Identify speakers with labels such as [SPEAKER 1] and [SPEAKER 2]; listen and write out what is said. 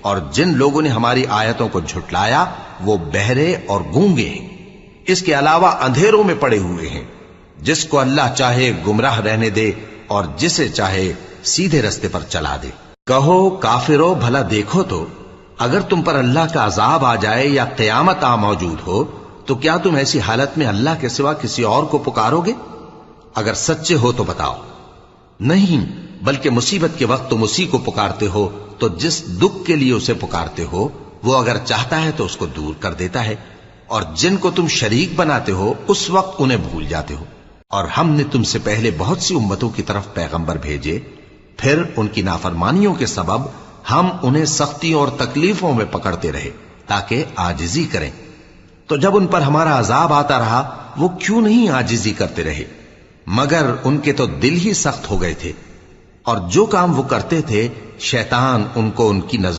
[SPEAKER 1] اور جن لوگوں نے ہماری آیتوں کو جھٹلایا وہ بہرے اور گونگے ہیں، اس کے علاوہ اندھیروں میں پڑے ہوئے ہیں۔ جس کو اللہ چاہے گمراہ رہنے دے اور جسے چاہے سیدھے رستے پر چلا دے۔ کہو کافرو بھلا دیکھو تو اگر تم پر اللہ کا عذاب آ جائے یا قیامت آ موجود ہو تو کیا تم ایسی حالت میں اللہ کے سوا کسی اور کو پکارو گے؟ اگر سچے ہو تو بتاؤ۔ نہیں، بلکہ مصیبت کے وقت تم اسی کو پکارتے ہو تو جس دکھ کے لیے اسے پکارتے ہو وہ اگر چاہتا ہے تو اس کو دور کر دیتا ہے، اور جن کو تم شریک بناتے ہو اس وقت انہیں بھول جاتے ہو۔ اور ہم نے تم سے پہلے بہت سی امتوں کی طرف پیغمبر بھیجے، پھر ان کی نافرمانیوں کے سبب ہم انہیں سختیوں اور تکلیفوں میں پکڑتے رہے تاکہ عاجزی کریں۔ تو جب ان پر ہمارا عذاب آتا رہا وہ کیوں نہیں عاجزی کرتے رہے، مگر ان کے تو دل ہی سخت ہو گئے تھے، اور جو کام وہ کرتے تھے شیطان ان کو ان کی نظر